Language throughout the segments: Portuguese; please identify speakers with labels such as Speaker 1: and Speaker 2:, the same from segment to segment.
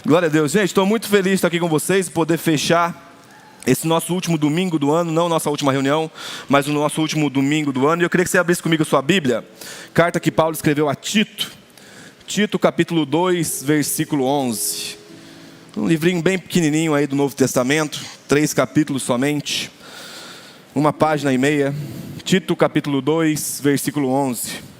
Speaker 1: Glória a Deus. Gente, estou muito feliz de estar aqui com vocês, poder fechar esse nosso último domingo do ano, não nossa última reunião, mas o nosso último domingo do ano. E eu queria que você abrisse comigo a sua Bíblia, carta que Paulo escreveu a Tito, Tito capítulo 2, versículo 11. Um livrinho bem pequenininho aí do Novo Testamento, 3 capítulos somente, 1,5 páginas. Tito capítulo 2, versículo 11.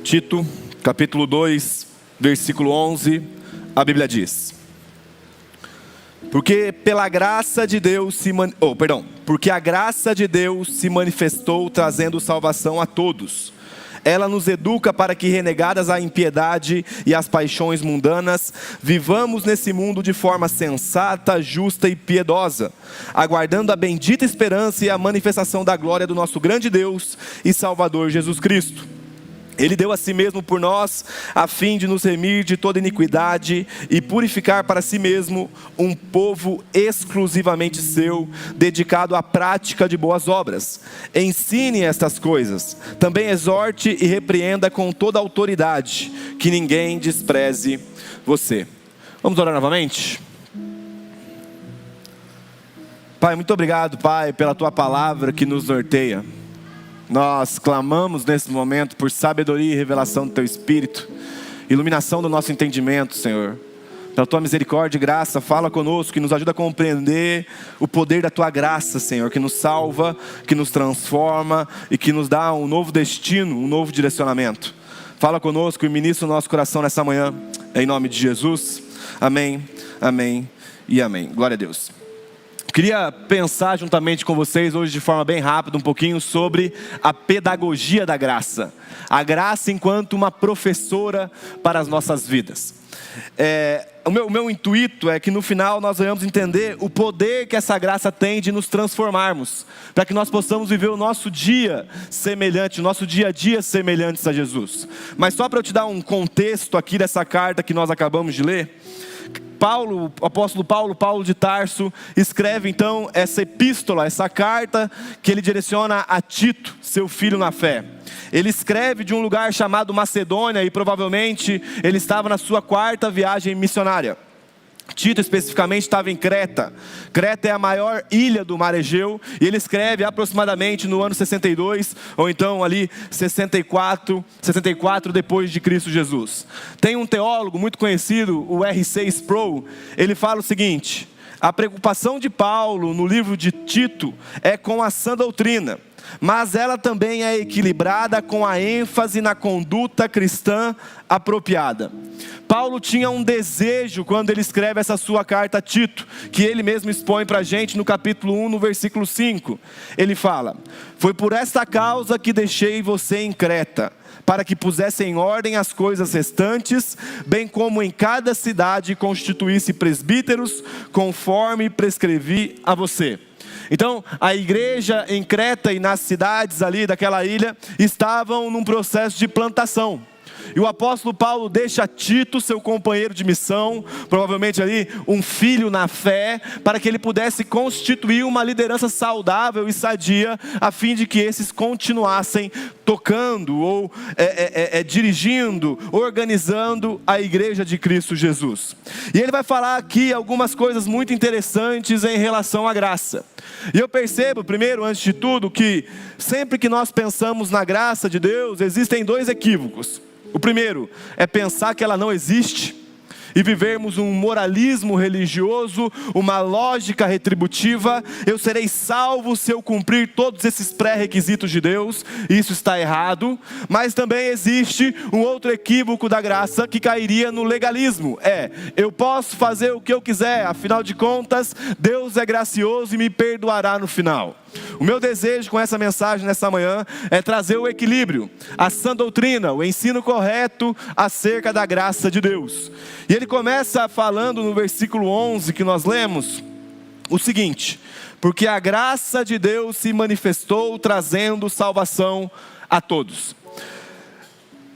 Speaker 1: Tito, capítulo 2, versículo 11, a Bíblia diz: Porque a graça de Deus se manifestou trazendo salvação a todos. Ela nos educa para que, renegadas a impiedade e as paixões mundanas, vivamos nesse mundo de forma sensata, justa e piedosa, aguardando a bendita esperança e a manifestação da glória do nosso grande Deus e Salvador Jesus Cristo. Ele deu a si mesmo por nós, a fim de nos remir de toda iniquidade e purificar para si mesmo um povo exclusivamente seu, dedicado à prática de boas obras. Ensine estas coisas, também exorte e repreenda com toda autoridade, que ninguém despreze você. Vamos orar novamente? Pai, muito obrigado, Pai, pela Tua palavra que nos norteia. Nós clamamos nesse momento por sabedoria e revelação do Teu Espírito, iluminação do nosso entendimento, Senhor. Pela Tua misericórdia e graça, fala conosco, que nos ajuda a compreender o poder da Tua graça, Senhor, que nos salva, que nos transforma e que nos dá um novo destino, um novo direcionamento. Fala conosco e ministra o nosso coração nessa manhã, em nome de Jesus. Amém, amém e amém. Glória a Deus. Queria pensar juntamente com vocês hoje de forma bem rápida um pouquinho sobre a pedagogia da graça. A graça enquanto uma professora para as nossas vidas. O meu intuito é que no final nós venhamos entender o poder que essa graça tem de nos transformarmos, para que nós possamos viver o nosso dia semelhante, o nosso dia a dia semelhantes a Jesus. Mas só para eu te dar um contexto aqui dessa carta que nós acabamos de ler, o apóstolo Paulo de Tarso, escreve então essa epístola, essa carta que ele direciona a Tito, seu filho na fé. Ele escreve de um lugar chamado Macedônia e provavelmente ele estava na sua 4ª viagem missionária. Tito especificamente estava em Creta. Creta é a maior ilha do mar Egeu, e ele escreve aproximadamente no ano 62, ou então ali 64 depois de Cristo Jesus. Tem um teólogo muito conhecido, o R.C. Sproul, ele fala o seguinte: a preocupação de Paulo no livro de Tito é com a sã doutrina, mas ela também é equilibrada com a ênfase na conduta cristã apropriada. Paulo tinha um desejo quando ele escreve essa sua carta a Tito, que ele mesmo expõe para a gente no capítulo 1, no versículo 5. Ele fala: Foi por esta causa que deixei você em Creta, para que pusesse em ordem as coisas restantes, bem como em cada cidade constituísse presbíteros, conforme prescrevi a você. Então, a igreja em Creta e nas cidades ali daquela ilha estavam num processo de plantação. E o apóstolo Paulo deixa Tito, seu companheiro de missão, provavelmente ali um filho na fé, para que ele pudesse constituir uma liderança saudável e sadia, a fim de que esses continuassem tocando ou dirigindo, organizando a igreja de Cristo Jesus. E ele vai falar aqui algumas coisas muito interessantes em relação à graça. E eu percebo, primeiro, antes de tudo, que sempre que nós pensamos na graça de Deus, existem 2 equívocos. O primeiro é pensar que ela não existe e vivermos um moralismo religioso, uma lógica retributiva. Eu serei salvo se eu cumprir todos esses pré-requisitos de Deus. Isso está errado. Mas também existe um outro equívoco da graça que cairia no legalismo. Eu posso fazer o que eu quiser, afinal de contas, Deus é gracioso e me perdoará no final. O meu desejo com essa mensagem nessa manhã é trazer o equilíbrio, a sã doutrina, o ensino correto acerca da graça de Deus. E ele começa falando no versículo 11 que nós lemos, o seguinte: porque a graça de Deus se manifestou trazendo salvação a todos.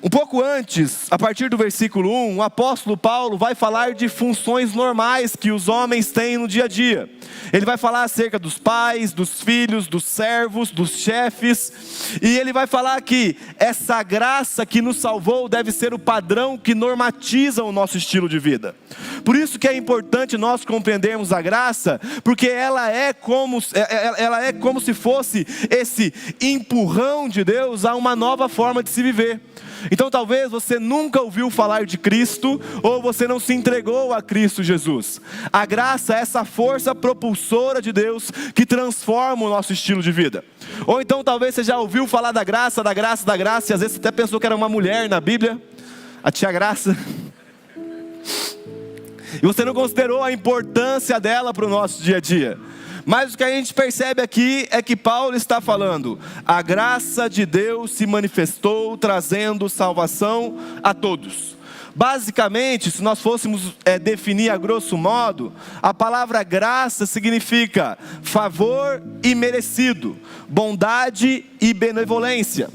Speaker 1: Um pouco antes, a partir do versículo 1, o apóstolo Paulo vai falar de funções normais que os homens têm no dia a dia. Ele vai falar acerca dos pais, dos filhos, dos servos, dos chefes. E ele vai falar que essa graça que nos salvou deve ser o padrão que normatiza o nosso estilo de vida. Por isso que é importante nós compreendermos a graça, porque ela é como se fosse esse empurrão de Deus a uma nova forma de se viver. Então talvez você nunca ouviu falar de Cristo, ou você não se entregou a Cristo Jesus. A graça é essa força propulsora de Deus que transforma o nosso estilo de vida. Ou então talvez você já ouviu falar da graça, e às vezes você até pensou que era uma mulher na Bíblia, a tia Graça. E você não considerou a importância dela para o nosso dia a dia. Mas o que a gente percebe aqui é que Paulo está falando: a graça de Deus se manifestou trazendo salvação a todos. Basicamente, se nós fôssemos definir a grosso modo, a palavra graça significa favor e merecido, bondade e benevolência.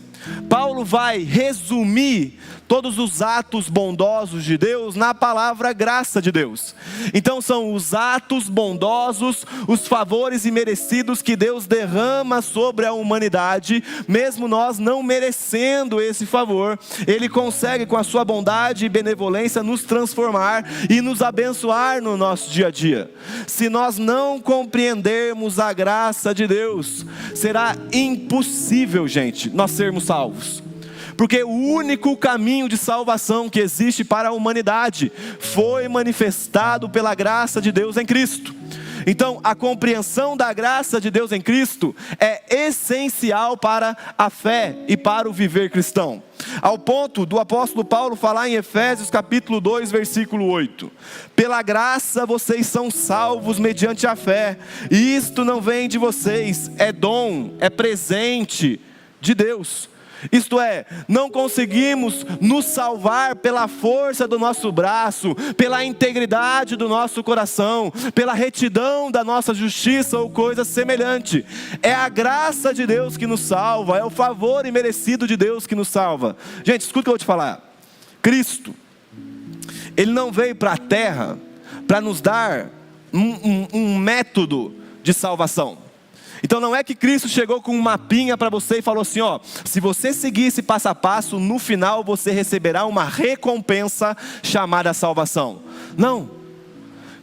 Speaker 1: Paulo vai resumir todos os atos bondosos de Deus na palavra graça de Deus. Então são os atos bondosos, os favores imerecidos que Deus derrama sobre a humanidade, mesmo nós não merecendo esse favor. Ele consegue com a sua bondade e benevolência nos transformar e nos abençoar no nosso dia a dia. Se nós não compreendermos a graça de Deus, será impossível, gente, nós sermos salvos. Porque o único caminho de salvação que existe para a humanidade foi manifestado pela graça de Deus em Cristo. Então, a compreensão da graça de Deus em Cristo é essencial para a fé e para o viver cristão. Ao ponto do apóstolo Paulo falar em Efésios capítulo 2, versículo 8. Pela graça vocês são salvos mediante a fé. E isto não vem de vocês, é dom, é presente de Deus. Isto é, não conseguimos nos salvar pela força do nosso braço, pela integridade do nosso coração, pela retidão da nossa justiça ou coisa semelhante. É a graça de Deus que nos salva, é o favor imerecido de Deus que nos salva. Gente, escuta o que eu vou te falar. Cristo, Ele não veio para a terra para nos dar um método de salvação. Então não é que Cristo chegou com um mapinha para você e falou assim, ó, se você seguir esse passo a passo, no final você receberá uma recompensa chamada salvação. Não.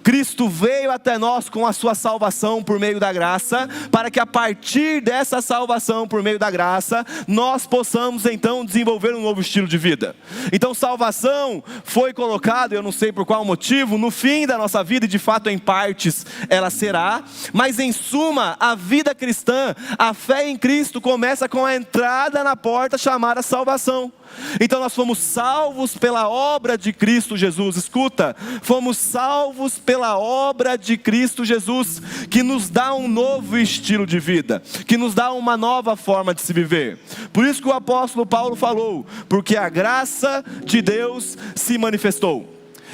Speaker 1: Cristo veio até nós com a sua salvação por meio da graça, para que a partir dessa salvação por meio da graça, nós possamos então desenvolver um novo estilo de vida. Então salvação foi colocada, eu não sei por qual motivo, no fim da nossa vida, e de fato em partes ela será, mas em suma, a vida cristã, a fé em Cristo começa com a entrada na porta chamada salvação. Então nós fomos salvos pela obra de Cristo Jesus. Escuta, fomos salvos pela obra de Cristo Jesus, que nos dá um novo estilo de vida, que nos dá uma nova forma de se viver. Por isso que o apóstolo Paulo falou, porque a graça de Deus se manifestou.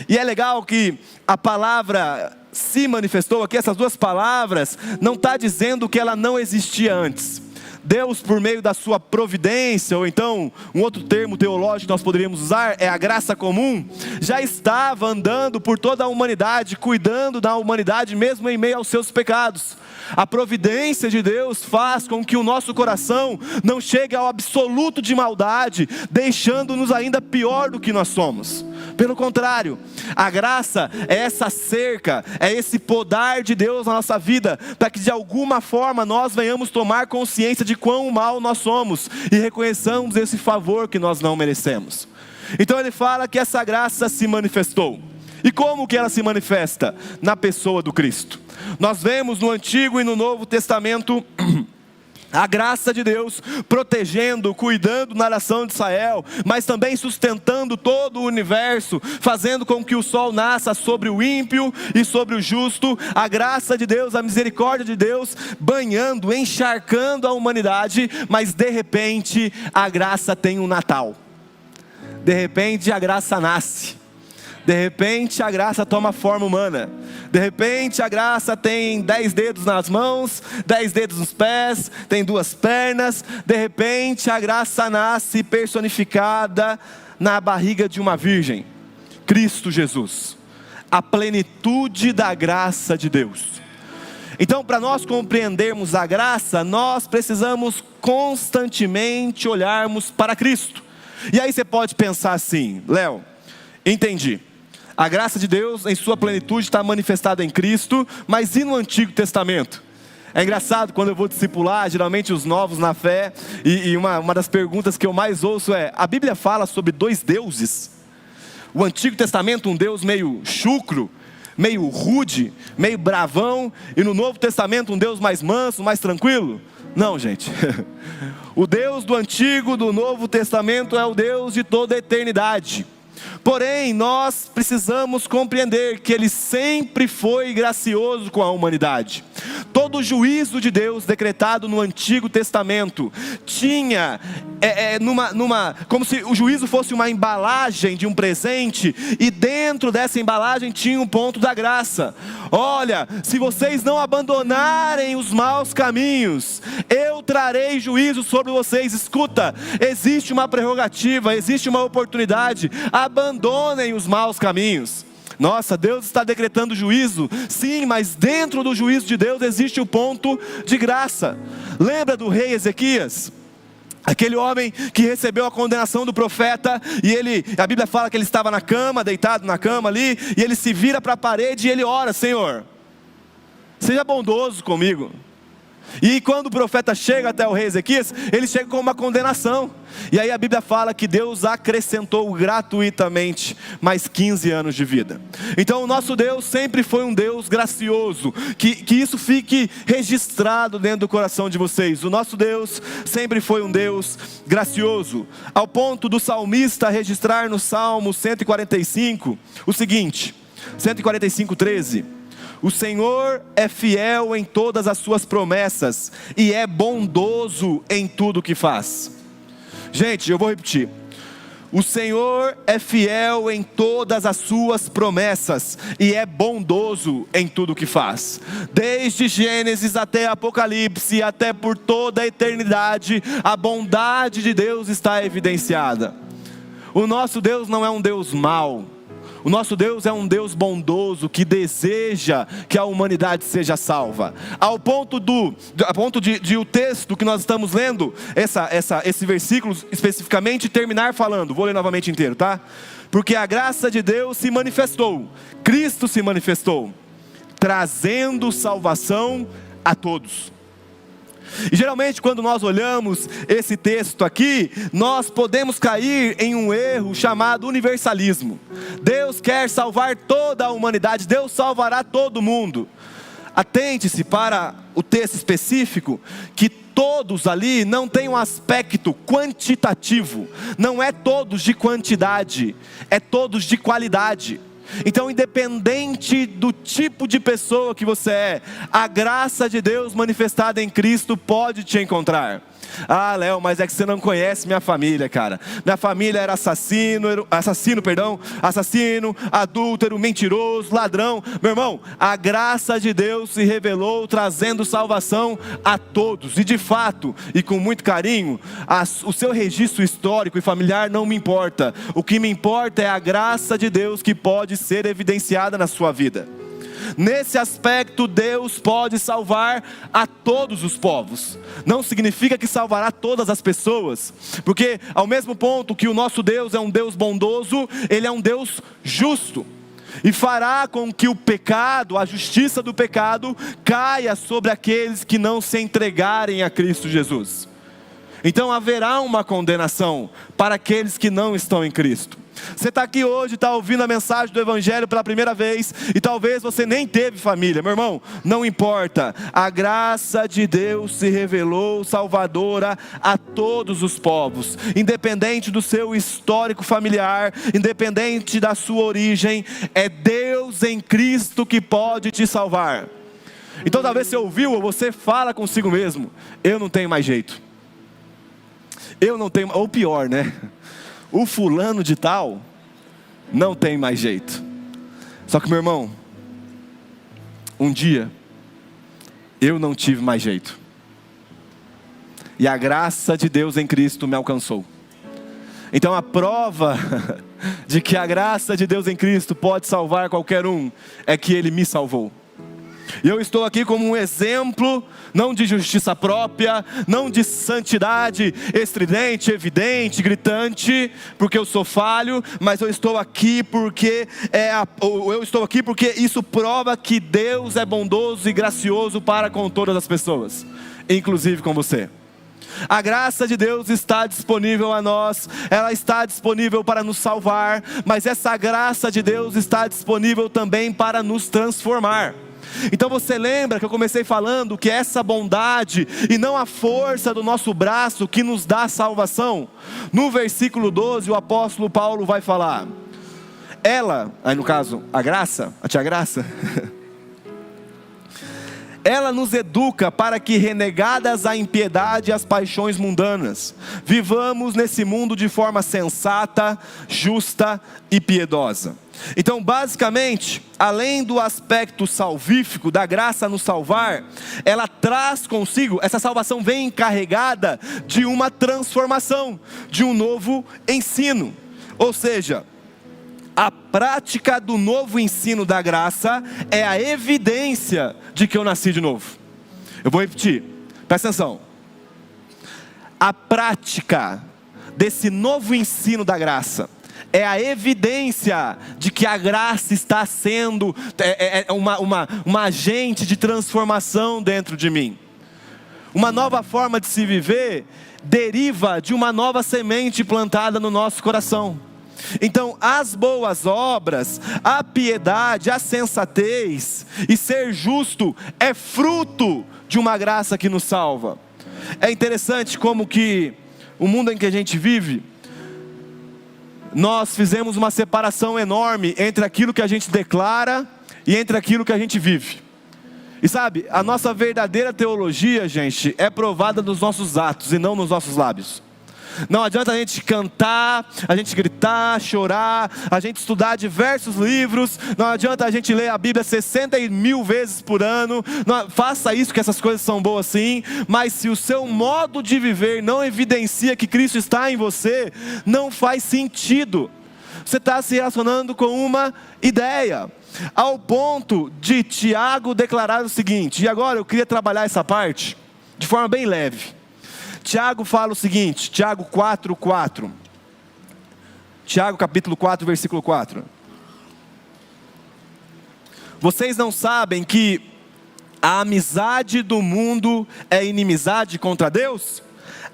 Speaker 1: E é legal que a palavra se manifestou aqui, essas duas palavras, não está dizendo que ela não existia antes. Deus, por meio da sua providência, ou então um outro termo teológico que nós poderíamos usar é a graça comum, já estava andando por toda a humanidade, cuidando da humanidade mesmo em meio aos seus pecados. A providência de Deus faz com que o nosso coração não chegue ao absoluto de maldade, deixando-nos ainda pior do que nós somos. Pelo contrário, a graça é essa cerca, é esse podar de Deus na nossa vida, para que de alguma forma nós venhamos tomar consciência de quão mal nós somos e reconheçamos esse favor que nós não merecemos. Então ele fala que essa graça se manifestou. E como que ela se manifesta? Na pessoa do Cristo. Nós vemos no Antigo e no Novo Testamento a graça de Deus protegendo, cuidando da nação de Israel, mas também sustentando todo o universo, fazendo com que o sol nasça sobre o ímpio e sobre o justo. A graça de Deus, a misericórdia de Deus banhando, encharcando a humanidade, mas de repente a graça tem um Natal. De repente a graça nasce. De repente a graça toma forma humana. De repente a graça tem 10 dedos nas mãos, 10 dedos nos pés, tem 2 pernas. De repente a graça nasce personificada na barriga de uma virgem, Cristo Jesus, a plenitude da graça de Deus. Então, para nós compreendermos a graça, nós precisamos constantemente olharmos para Cristo. E aí você pode pensar assim: Léo, entendi, a graça de Deus em sua plenitude está manifestada em Cristo, mas e no Antigo Testamento? É engraçado, quando eu vou discipular, geralmente os novos na fé, e uma das perguntas que eu mais ouço é: a Bíblia fala sobre 2 deuses? O Antigo Testamento, um Deus meio chucro, meio rude, meio bravão, e no Novo Testamento um Deus mais manso, mais tranquilo? Não, gente. O Deus do Antigo, do Novo Testamento é o Deus de toda a eternidade. Porém, nós precisamos compreender que Ele sempre foi gracioso com a humanidade. Todo o juízo de Deus decretado no Antigo Testamento tinha, como se o juízo fosse uma embalagem de um presente, e dentro dessa embalagem tinha um ponto da graça. Olha, se vocês não abandonarem os maus caminhos, eu trarei juízo sobre vocês. Escuta, existe uma prerrogativa, existe uma oportunidade. Abandonem os maus caminhos. Nossa, Deus está decretando juízo, sim, mas dentro do juízo de Deus existe o ponto de graça. Lembra do rei Ezequias? Aquele homem que recebeu a condenação do profeta, e a Bíblia fala que ele estava na cama, deitado na cama ali, e ele se vira para a parede e ele ora: Senhor, seja bondoso comigo. E quando o profeta chega até o rei Ezequias, ele chega com uma condenação. E aí a Bíblia fala que Deus acrescentou gratuitamente mais 15 anos de vida. Então o nosso Deus sempre foi um Deus gracioso. Que isso fique registrado dentro do coração de vocês. O nosso Deus sempre foi um Deus gracioso, ao ponto do salmista registrar no Salmo 145 o seguinte, 145:13: o Senhor é fiel em todas as suas promessas e é bondoso em tudo o que faz. Gente, eu vou repetir: o Senhor é fiel em todas as suas promessas e é bondoso em tudo o que faz. Desde Gênesis até Apocalipse, até por toda a eternidade, a bondade de Deus está evidenciada. O nosso Deus não é um Deus mau. O nosso Deus é um Deus bondoso que deseja que a humanidade seja salva. Ao ponto de o texto que nós estamos lendo, esse versículo especificamente, terminar falando, vou ler novamente inteiro, tá? Porque a graça de Deus se manifestou, Cristo se manifestou, trazendo salvação a todos. E geralmente quando nós olhamos esse texto aqui, nós podemos cair em um erro chamado universalismo. Deus quer salvar toda a humanidade, Deus salvará todo mundo. Atente-se para o texto específico, que todos ali não tem um aspecto quantitativo, não é todos de quantidade, é todos de qualidade. Então, independente do tipo de pessoa que você é, a graça de Deus manifestada em Cristo pode te encontrar. Ah, Léo, mas é que você não conhece minha família, cara. Minha família era assassino, adúltero, mentiroso, ladrão. Meu irmão, a graça de Deus se revelou trazendo salvação a todos. E de fato, e com muito carinho, o seu registro histórico e familiar não me importa. O que me importa é a graça de Deus que pode ser evidenciada na sua vida. Nesse aspecto, Deus pode salvar a todos os povos. Não significa que salvará todas as pessoas, porque ao mesmo ponto que o nosso Deus é um Deus bondoso, Ele é um Deus justo, e fará com que o pecado, a justiça do pecado, caia sobre aqueles que não se entregarem a Cristo Jesus. Então haverá uma condenação para aqueles que não estão em Cristo. Você está aqui hoje, está ouvindo a mensagem do Evangelho pela primeira vez, e talvez você nem teve família. Meu irmão, não importa, a graça de Deus se revelou salvadora a todos os povos, independente do seu histórico familiar, independente da sua origem, é Deus em Cristo que pode te salvar. Então talvez você ouviu, ou você fala consigo mesmo: eu não tenho mais jeito, eu não tenho, ou pior, né? O fulano de tal não tem mais jeito. Só que, meu irmão, um dia, eu não tive mais jeito. E a graça de Deus em Cristo me alcançou. Então a prova de que a graça de Deus em Cristo pode salvar qualquer um, é que Ele me salvou. E eu estou aqui como um exemplo, não de justiça própria, não de santidade estridente, evidente, gritante, porque eu sou falho, mas eu estou aqui porque isso prova que Deus é bondoso e gracioso para com todas as pessoas, inclusive com você. A graça de Deus está disponível a nós, ela está disponível para nos salvar, mas essa graça de Deus está disponível também para nos transformar. Então você lembra que eu comecei falando que essa bondade e não a força do nosso braço que nos dá salvação? No versículo 12 o apóstolo Paulo vai falar, ela, aí no caso a graça, a tia Graça, ela nos educa para que, renegadas a impiedade e as paixões mundanas, vivamos nesse mundo de forma sensata, justa e piedosa. Então, basicamente, além do aspecto salvífico, da graça nos salvar, ela traz consigo, essa salvação vem encarregada de uma transformação, de um novo ensino. Ou seja, a prática do novo ensino da graça é a evidência de que eu nasci de novo. Eu vou repetir, presta atenção. A prática desse novo ensino da graça é a evidência de que a graça está sendo uma agente de transformação dentro de mim. Uma nova forma de se viver deriva de uma nova semente plantada no nosso coração. Então as boas obras, a piedade, a sensatez e ser justo é fruto de uma graça que nos salva. É interessante como que o mundo em que a gente vive, nós fizemos uma separação enorme entre aquilo que a gente declara e entre aquilo que a gente vive. E sabe, a nossa verdadeira teologia, gente, é provada nos nossos atos e não nos nossos lábios. Não adianta a gente cantar, a gente gritar, chorar, a gente estudar diversos livros, não adianta a gente ler a Bíblia 60.000 vezes por ano, não, faça isso que essas coisas são boas sim, mas se o seu modo de viver não evidencia que Cristo está em você, não faz sentido. Você está se relacionando com uma ideia, ao ponto de Tiago declarar o seguinte, e agora eu queria trabalhar essa parte de forma bem leve. Tiago fala o seguinte, Tiago 4:4. Tiago capítulo 4, versículo 4. Vocês não sabem que a amizade do mundo é inimizade contra Deus?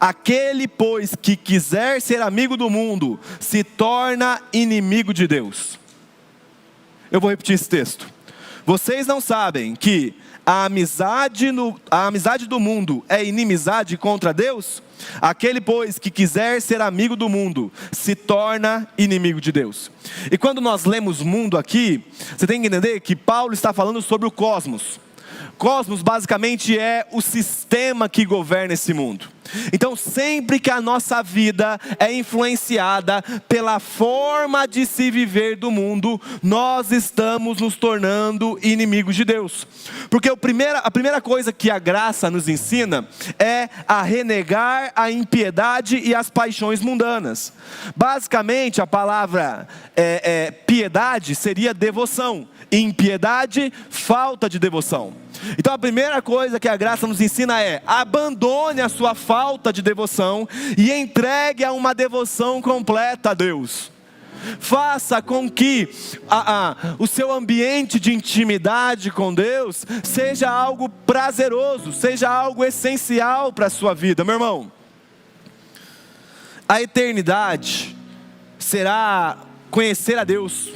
Speaker 1: Aquele, pois, que quiser ser amigo do mundo, se torna inimigo de Deus. Eu vou repetir esse texto. Vocês não sabem que a amizade do mundo é inimizade contra Deus? Aquele, pois, que quiser ser amigo do mundo, se torna inimigo de Deus. E quando nós lemos mundo aqui, você tem que entender que Paulo está falando sobre o cosmos. Cosmos basicamente é o sistema que governa esse mundo. Então sempre que a nossa vida é influenciada pela forma de se viver do mundo, nós estamos nos tornando inimigos de Deus. Porque a primeira coisa que a graça nos ensina é a renegar a impiedade e as paixões mundanas. Basicamente a palavra piedade seria devoção, impiedade, falta de devoção. Então a primeira coisa que a graça nos ensina é: abandone a sua falta de devoção e entregue a uma devoção completa a Deus. Faça com que o seu ambiente de intimidade com Deus seja algo prazeroso, seja algo essencial para a sua vida. Meu irmão, a eternidade será conhecer a Deus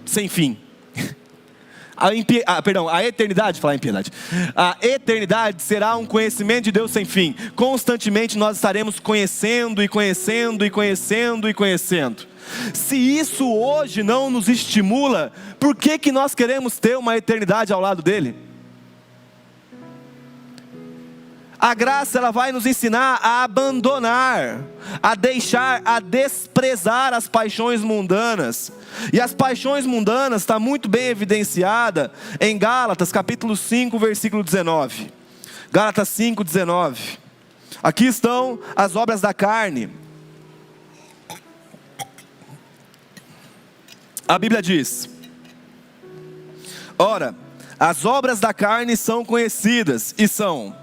Speaker 1: sem fim. A eternidade, falar impiedade. A eternidade será um conhecimento de Deus sem fim. Constantemente nós estaremos conhecendo e conhecendo e conhecendo e conhecendo. Se isso hoje não nos estimula, por que nós queremos ter uma eternidade ao lado dele? A graça, ela vai nos ensinar a abandonar, a deixar, a desprezar as paixões mundanas. E as paixões mundanas está muito bem evidenciada em Gálatas capítulo 5, versículo 19. Gálatas 5, 19. Aqui estão as obras da carne. A Bíblia diz: ora, as obras da carne são conhecidas e são...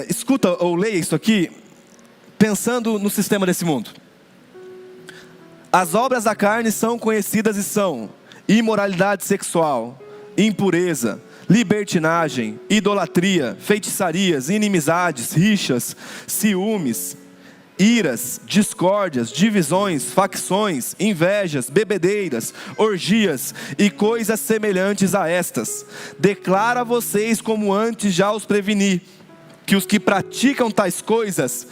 Speaker 1: escuta ou leia isso aqui, pensando no sistema desse mundo. As obras da carne são conhecidas e são imoralidade sexual, impureza, libertinagem, idolatria, feitiçarias, inimizades, rixas, ciúmes, iras, discórdias, divisões, facções, invejas, bebedeiras, orgias e coisas semelhantes a estas. Declaro a vocês, como antes já os preveni, que os que praticam tais coisas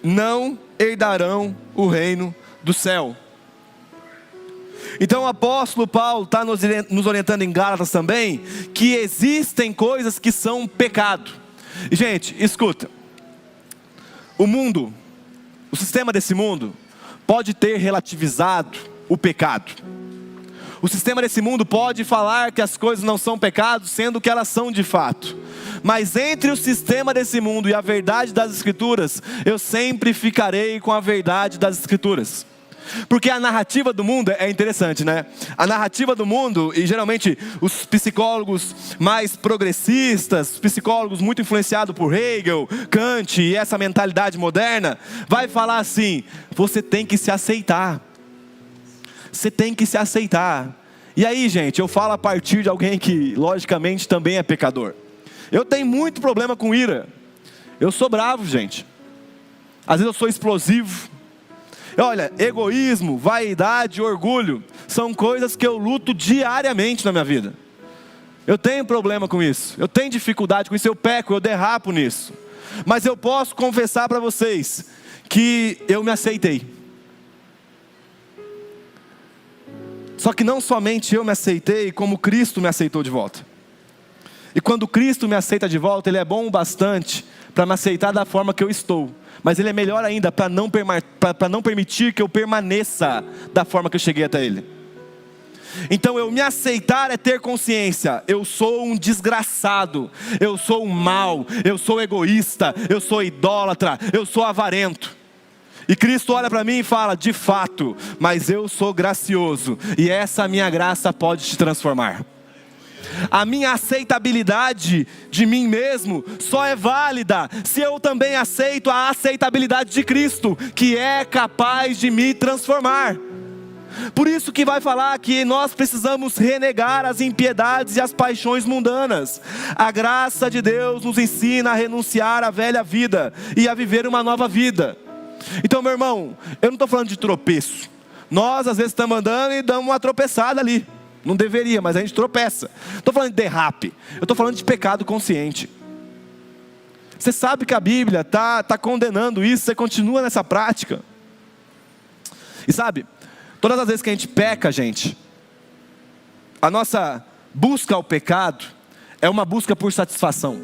Speaker 1: não herdarão o reino do céu. Então o apóstolo Paulo está nos orientando em Gálatas também, que existem coisas que são pecado. E, gente, escuta, o sistema desse mundo pode ter relativizado o pecado. O sistema desse mundo pode falar que as coisas não são pecados, sendo que elas são de fato. Mas entre o sistema desse mundo e a verdade das Escrituras, eu sempre ficarei com a verdade das Escrituras. Porque a narrativa do mundo é interessante, né? A narrativa do mundo, e geralmente os psicólogos mais progressistas, os psicólogos muito influenciados por Hegel, Kant e essa mentalidade moderna, vai falar assim: você tem que se aceitar. Você tem que se aceitar. E aí, gente, eu falo a partir de alguém que logicamente também é pecador. Eu tenho muito problema com ira. Eu sou bravo, gente. Às vezes eu sou explosivo. Olha, egoísmo, vaidade, orgulho são coisas que eu luto diariamente na minha vida. Eu tenho problema com isso, eu tenho dificuldade com isso, eu peco, eu derrapo nisso. Mas eu posso confessar para vocês que eu me aceitei. Só que não somente eu me aceitei, como Cristo me aceitou de volta. E quando Cristo me aceita de volta, Ele é bom o bastante para me aceitar da forma que eu estou. Mas Ele é melhor ainda para não permitir que eu permaneça da forma que eu cheguei até Ele. Então eu me aceitar é ter consciência: eu sou um desgraçado, eu sou um mau, eu sou egoísta, eu sou idólatra, eu sou avarento. E Cristo olha para mim e fala: de fato, mas eu sou gracioso, e essa minha graça pode te transformar. A minha aceitabilidade de mim mesmo só é válida se eu também aceito a aceitabilidade de Cristo, que é capaz de me transformar. Por isso que vai falar que nós precisamos renegar as impiedades e as paixões mundanas. A graça de Deus nos ensina a renunciar à velha vida e a viver uma nova vida. Então, meu irmão, eu não estou falando de tropeço. Nós às vezes estamos andando e damos uma tropeçada ali. Não deveria, mas a gente tropeça. Estou falando de derrape. Eu estou falando de pecado consciente. Você sabe que a Bíblia está condenando isso. Você continua nessa prática. E sabe, todas as vezes que a gente peca, gente, a nossa busca ao pecado é uma busca por satisfação.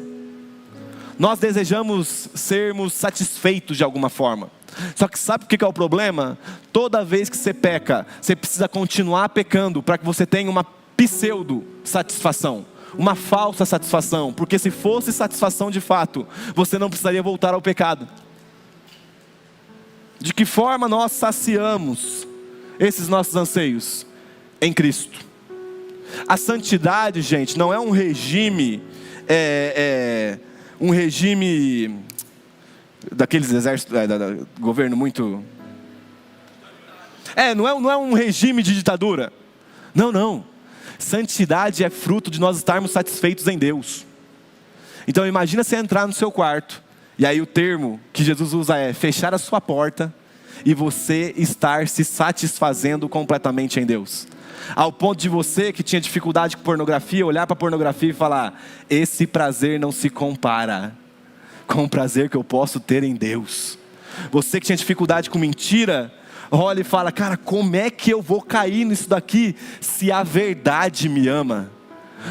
Speaker 1: Nós desejamos sermos satisfeitos de alguma forma. Só que sabe o que é o problema? Toda vez que você peca, você precisa continuar pecando para que você tenha uma pseudo satisfação, uma falsa satisfação. Porque se fosse satisfação de fato, você não precisaria voltar ao pecado. De que forma nós saciamos esses nossos anseios? Em Cristo. A santidade, gente, não é um regime um regime daqueles exércitos, governo muito... não é um regime de ditadura. Não. Santidade é fruto de nós estarmos satisfeitos em Deus. Então imagina você entrar no seu quarto, e aí o termo que Jesus usa é fechar a sua porta, e você estar se satisfazendo completamente em Deus. Ao ponto de você que tinha dificuldade com pornografia, olhar para a pornografia e falar: esse prazer não se compara com o prazer que eu posso ter em Deus. Você que tinha dificuldade com mentira, olha e fala: cara, como é que eu vou cair nisso daqui se a verdade me ama?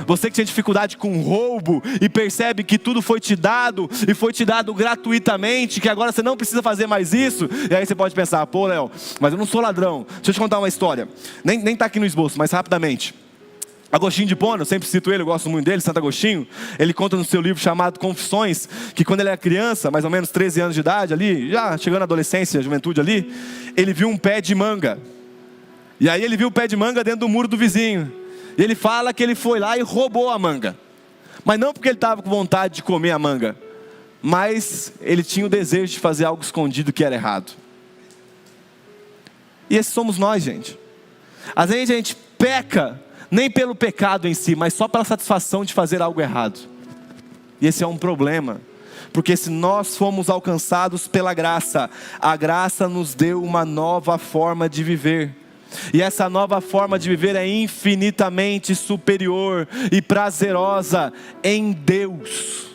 Speaker 1: Você que tem dificuldade com roubo e percebe que tudo foi te dado e foi te dado gratuitamente, que agora você não precisa fazer mais isso. E aí você pode pensar, pô, Léo, mas eu não sou ladrão. Deixa eu te contar uma história. Nem tá aqui no esboço, mas rapidamente. Agostinho de Hipona, eu sempre cito ele, eu gosto muito dele, Santo Agostinho. Ele conta no seu livro chamado Confissões, que quando ele era criança, mais ou menos 13 anos de idade ali, já chegando à adolescência, juventude ali, ele viu um pé de manga. E aí ele viu o pé de manga dentro do muro do vizinho. E ele fala que ele foi lá e roubou a manga. Mas não porque ele estava com vontade de comer a manga, mas ele tinha o desejo de fazer algo escondido que era errado. E esses somos nós, gente. Às vezes a gente peca, nem pelo pecado em si, mas só pela satisfação de fazer algo errado. E esse é um problema, porque se nós fomos alcançados pela graça, a graça nos deu uma nova forma de viver. E essa nova forma de viver é infinitamente superior e prazerosa em Deus.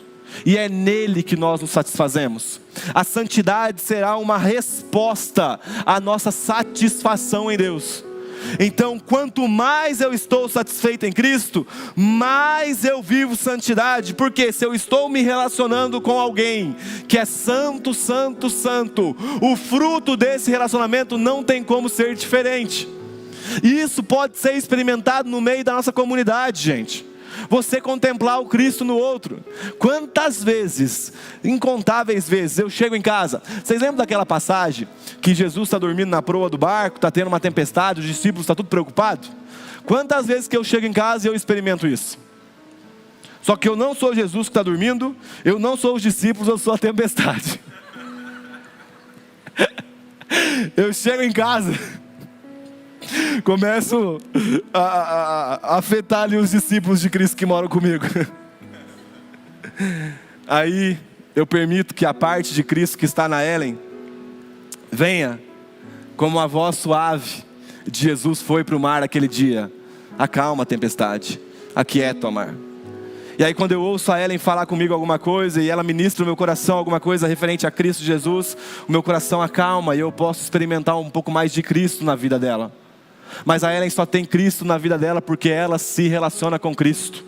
Speaker 1: E é nele que nós nos satisfazemos. A santidade será uma resposta à nossa satisfação em Deus. Então, quanto mais eu estou satisfeito em Cristo, mais eu vivo santidade. Porque se eu estou me relacionando com alguém que é santo, santo, santo, o fruto desse relacionamento não tem como ser diferente. E isso pode ser experimentado no meio da nossa comunidade, gente. Você contemplar o Cristo no outro. Quantas vezes, incontáveis vezes, eu chego em casa. Vocês lembram daquela passagem que Jesus está dormindo na proa do barco, está tendo uma tempestade, os discípulos estão tudo preocupados? Quantas vezes que eu chego em casa e eu experimento isso? Só que eu não sou Jesus que está dormindo, eu não sou os discípulos, eu sou a tempestade. Eu chego em casa, começo a afetar ali os discípulos de Cristo que moram comigo. Aí eu permito que a parte de Cristo que está na Ellen venha como a voz suave de Jesus foi para o mar aquele dia. Acalma a tempestade, aquieta o mar. E aí quando eu ouço a Ellen falar comigo alguma coisa e ela ministra no meu coração alguma coisa referente a Cristo Jesus, o meu coração acalma e eu posso experimentar um pouco mais de Cristo na vida dela. Mas a Ellen só tem Cristo na vida dela porque ela se relaciona com Cristo.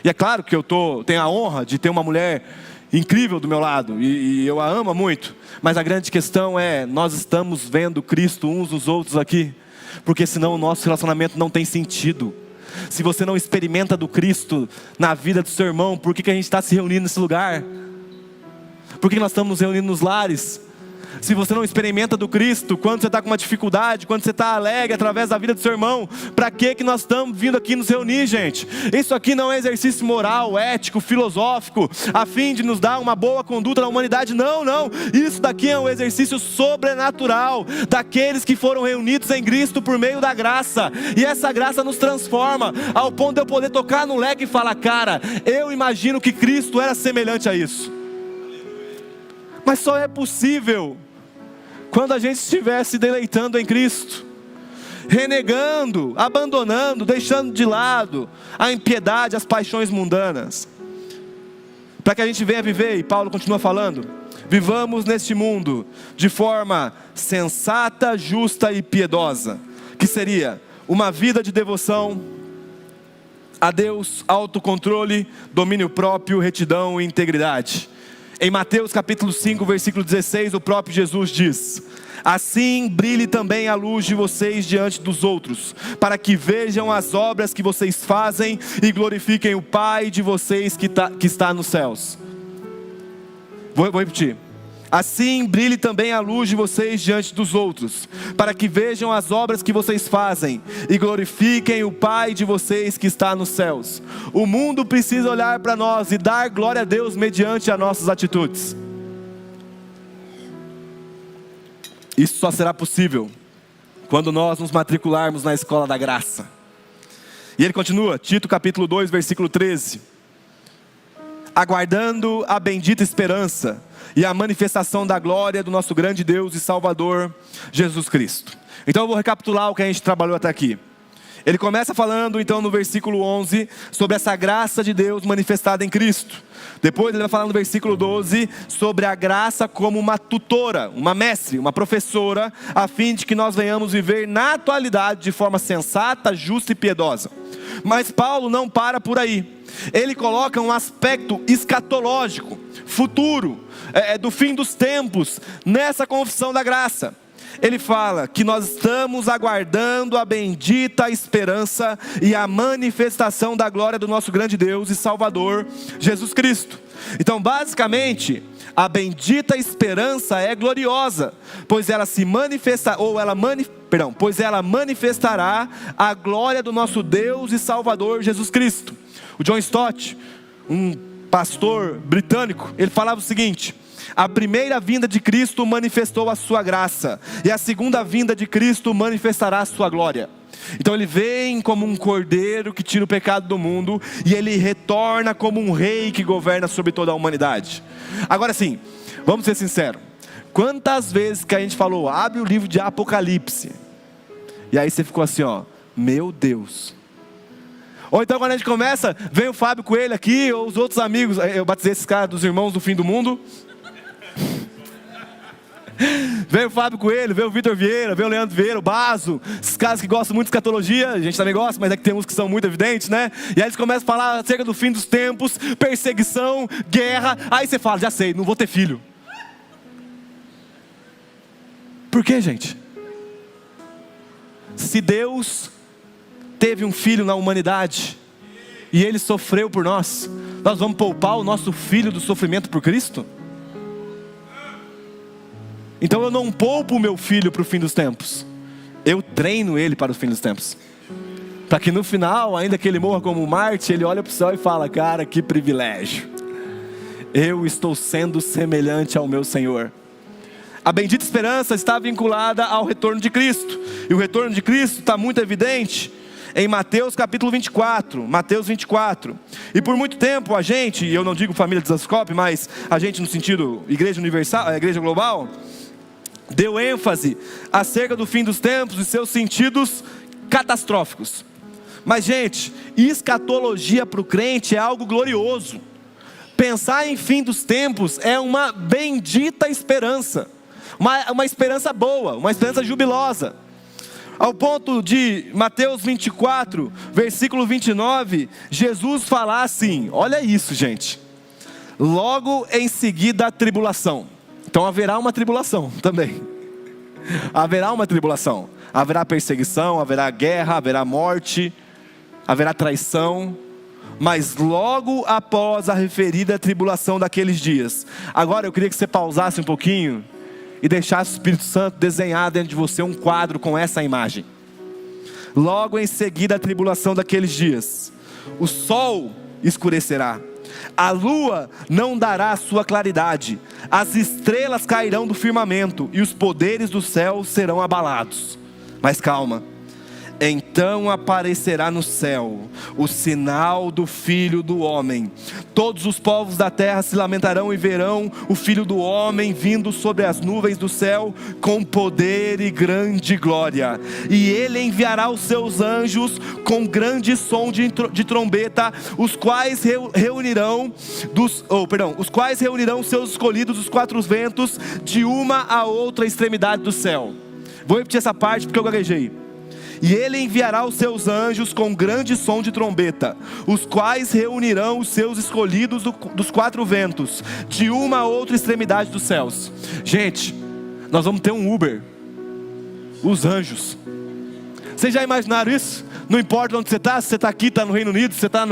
Speaker 1: E é claro que eu tenho a honra de ter uma mulher incrível do meu lado e eu a amo muito. Mas a grande questão é, nós estamos vendo Cristo uns nos outros aqui, porque senão o nosso relacionamento não tem sentido. Se você não experimenta do Cristo na vida do seu irmão, por que a gente está se reunindo nesse lugar? Por que nós estamos nos reunindo nos lares? Se você não experimenta do Cristo, quando você está com uma dificuldade, quando você está alegre através da vida do seu irmão, para que nós estamos vindo aqui nos reunir, gente? Isso aqui não é exercício moral, ético, filosófico, a fim de nos dar uma boa conduta na humanidade. Não, não. Isso daqui é um exercício sobrenatural, daqueles que foram reunidos em Cristo por meio da graça. E essa graça nos transforma, ao ponto de eu poder tocar no leque e falar, cara, eu imagino que Cristo era semelhante a isso. Mas só é possível quando a gente estiver se deleitando em Cristo, renegando, abandonando, deixando de lado a impiedade, as paixões mundanas, para que a gente venha viver, e Paulo continua falando, vivamos neste mundo de forma sensata, justa e piedosa, que seria uma vida de devoção a Deus, autocontrole, domínio próprio, retidão e integridade. Em Mateus capítulo 5, versículo 16, o próprio Jesus diz: assim brilhe também a luz de vocês diante dos outros, para que vejam as obras que vocês fazem e glorifiquem o Pai de vocês que está nos céus. Vou repetir. Assim brilhe também a luz de vocês diante dos outros, para que vejam as obras que vocês fazem e glorifiquem o Pai de vocês que está nos céus. O mundo precisa olhar para nós e dar glória a Deus mediante as nossas atitudes. Isso só será possível quando nós nos matricularmos na escola da graça. E ele continua, Tito capítulo 2, versículo 13. Aguardando a bendita esperança e a manifestação da glória do nosso grande Deus e Salvador, Jesus Cristo. Então eu vou recapitular o que a gente trabalhou até aqui. Ele começa falando então no versículo 11 sobre essa graça de Deus manifestada em Cristo. Depois ele vai falar no versículo 12 sobre a graça como uma tutora, uma mestre, uma professora, a fim de que nós venhamos viver na atualidade de forma sensata, justa e piedosa. Mas Paulo não para por aí. Ele coloca um aspecto escatológico, futuro, do fim dos tempos, nessa confissão da graça. Ele fala que nós estamos aguardando a bendita esperança e a manifestação da glória do nosso grande Deus e Salvador, Jesus Cristo. Então, basicamente, a bendita esperança é gloriosa, pois ela manifestará a glória do nosso Deus e Salvador, Jesus Cristo. O John Stott, um pastor britânico, ele falava o seguinte: a primeira vinda de Cristo manifestou a sua graça, e a segunda vinda de Cristo manifestará a sua glória. Então ele vem como um cordeiro que tira o pecado do mundo, e ele retorna como um rei que governa sobre toda a humanidade. Agora sim, vamos ser sinceros, quantas vezes que a gente falou, abre o livro de Apocalipse, e aí você ficou assim, ó, meu Deus. Ou então quando a gente começa, vem o Fábio Coelho aqui, ou os outros amigos, eu batizei esses caras dos irmãos do fim do mundo. Veio o Fábio Coelho, veio o Vitor Vieira, veio o Leandro Vieira, o Baso, esses caras que gostam muito de escatologia, a gente também gosta, mas é que tem uns que são muito evidentes, né? E aí eles começam a falar acerca do fim dos tempos, perseguição, guerra, aí você fala, já sei, não vou ter filho. Por quê, gente? Se Deus teve um filho na humanidade, e ele sofreu por nós, nós vamos poupar o nosso filho do sofrimento por Cristo? Então eu não poupo o meu filho para o fim dos tempos, eu treino ele para o fim dos tempos, para que no final, ainda que ele morra como Marte, ele olha para o céu e fala, cara, que privilégio, eu estou sendo semelhante ao meu Senhor. A bendita esperança está vinculada ao retorno de Cristo, e o retorno de Cristo está muito evidente em Mateus capítulo 24, Mateus 24, e por muito tempo a gente, e eu não digo família de Zascope, mas a gente no sentido igreja universal, igreja global, deu ênfase acerca do fim dos tempos e seus sentidos catastróficos. Mas gente, escatologia para o crente é algo glorioso. Pensar em fim dos tempos é uma bendita esperança, uma esperança boa, uma esperança jubilosa. Ao ponto de Mateus 24, versículo 29, Jesus falar assim, olha isso gente, logo em seguida a tribulação. Então haverá uma tribulação também, haverá uma tribulação, haverá perseguição, haverá guerra, haverá morte, haverá traição, mas logo após a referida tribulação daqueles dias. Agora eu queria que você pausasse um pouquinho e deixasse o Espírito Santo desenhar dentro de você um quadro com essa imagem. Logo em seguida a tribulação daqueles dias, o sol escurecerá, a lua não dará a sua claridade, as estrelas cairão do firmamento e os poderes do céu serão abalados. Mas calma, então aparecerá no céu o sinal do Filho do Homem. Todos os povos da terra se lamentarão e verão o Filho do Homem vindo sobre as nuvens do céu com poder e grande glória. E ele enviará os seus anjos com grande som de trombeta, os quais reunirão seus escolhidos dos quatro ventos, de uma a outra extremidade do céu. Vou repetir essa parte porque eu gaguejei. E ele enviará os seus anjos com grande som de trombeta, os quais reunirão os seus escolhidos dos quatro ventos, de uma a outra extremidade dos céus. Gente, nós vamos ter um Uber, os anjos. Vocês já imaginaram isso? Não importa onde você está, se você está aqui, está no Reino Unido, se você está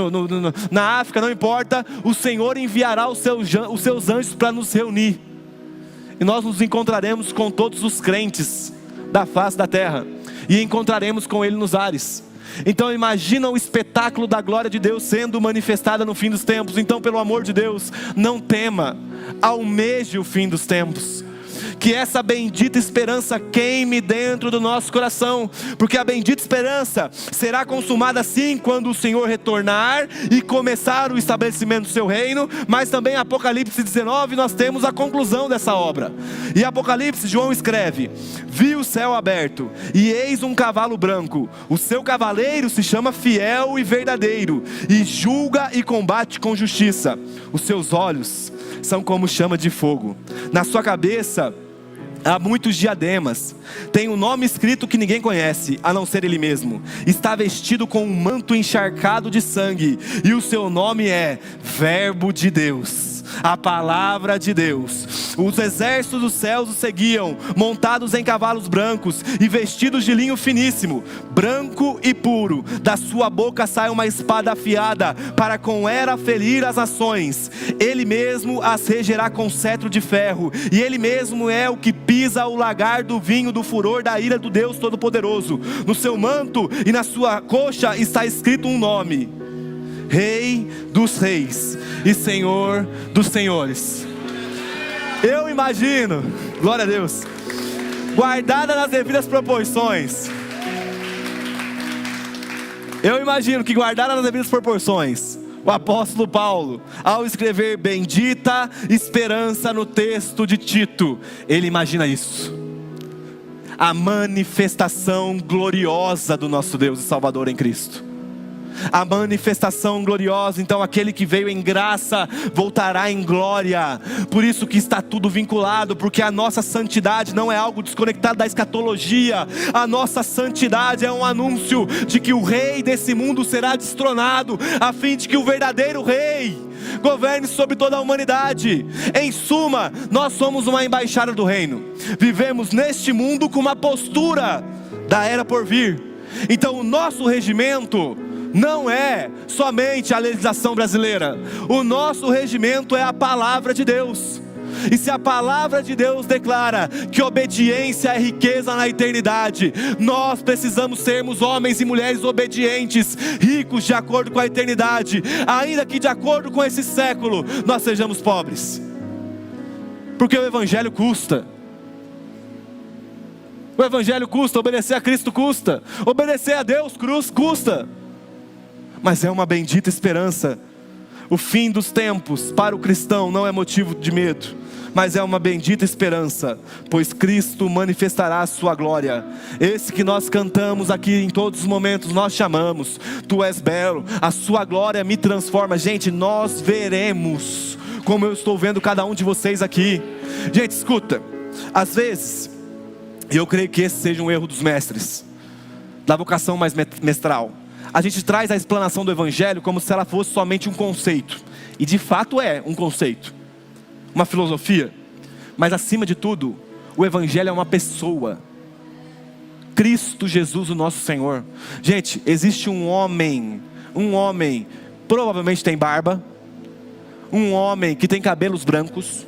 Speaker 1: na África, não importa, o Senhor enviará os seus anjos para nos reunir, e nós nos encontraremos com todos os crentes da face da terra, e encontraremos com Ele nos ares. Então imagina o espetáculo da glória de Deus sendo manifestada no fim dos tempos. Então, pelo amor de Deus, não tema, almeje o fim dos tempos. que essa bendita esperança queime dentro do nosso coração, porque a bendita esperança será consumada sim quando o Senhor retornar e começar o estabelecimento do seu reino. Mas também em Apocalipse 19 nós temos a conclusão dessa obra. E Apocalipse, João escreve: vi o céu aberto, e eis um cavalo branco, o seu cavaleiro se chama Fiel e Verdadeiro, e julga e combate com justiça. Os seus olhos são como chama de fogo, na sua cabeça há muitos diademas, tem um nome escrito que ninguém conhece, a não ser ele mesmo. Está vestido com um manto encharcado de sangue, e o seu nome é Verbo de Deus, a palavra de Deus. Os exércitos dos céus o seguiam, montados em cavalos brancos e vestidos de linho finíssimo, branco e puro. Da sua boca sai uma espada afiada, para com ela ferir as nações. Ele mesmo as regerá com cetro de ferro, e ele mesmo é o que pisa o lagar do vinho do furor da ira do Deus Todo-Poderoso. No seu manto e na sua coxa está escrito um nome: Rei dos Reis e Senhor dos Senhores. Eu imagino, glória a Deus, guardada nas devidas proporções, eu imagino que guardada nas devidas proporções, o apóstolo Paulo, ao escrever bendita esperança no texto de Tito, ele imagina isso: a manifestação gloriosa do nosso Deus e Salvador em Cristo. A manifestação gloriosa. Então aquele que veio em graça voltará em glória. Por isso que está tudo vinculado, porque a nossa santidade não é algo desconectado da escatologia. A nossa santidade é um anúncio de que o rei desse mundo será destronado, a fim de que o verdadeiro rei governe sobre toda a humanidade. Em suma, nós somos uma embaixada do reino. Vivemos neste mundo com uma postura da era por vir. Então o nosso regimento não é somente a legislação brasileira. O nosso regimento é a palavra de Deus. E se a palavra de Deus declara que obediência é riqueza na eternidade, nós precisamos sermos homens e mulheres obedientes, ricos de acordo com a eternidade, ainda que de acordo com esse século nós sejamos pobres. Porque o evangelho custa. O evangelho custa, obedecer a Cristo custa, obedecer a Deus custa. Mas é uma bendita esperança. O fim dos tempos para o cristão não é motivo de medo, mas é uma bendita esperança, pois Cristo manifestará a sua glória. Esse que nós cantamos aqui em todos os momentos, nós chamamos: Tu és belo, a sua glória me transforma. Gente, nós veremos, como eu estou vendo cada um de vocês aqui. Gente, escuta, às vezes, e eu creio que esse seja um erro dos mestres, da vocação mais mestral, a gente traz a explanação do evangelho como se ela fosse somente um conceito. E de fato é um conceito, uma filosofia. Mas acima de tudo, o evangelho é uma pessoa: Cristo Jesus, o nosso Senhor. Gente, existe um homem, provavelmente tem barba, um homem que tem cabelos brancos,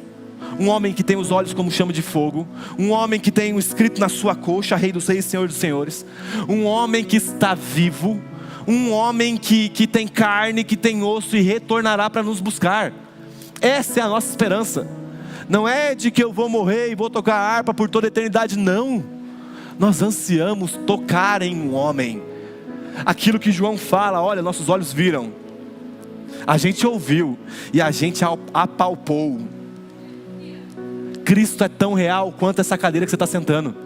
Speaker 1: um homem que tem os olhos como chama de fogo, um homem que tem um escrito na sua coxa: Rei dos Reis, Senhor dos Senhores. Um homem que está vivo, um homem que tem carne, que tem osso e retornará para nos buscar. Essa é a nossa esperança. Não é de que eu vou morrer e vou tocar a harpa por toda a eternidade, não. Nós ansiamos tocar em um homem. Aquilo que João fala: olha, nossos olhos viram, a gente ouviu e a gente apalpou. Cristo é tão real quanto essa cadeira que você está sentando.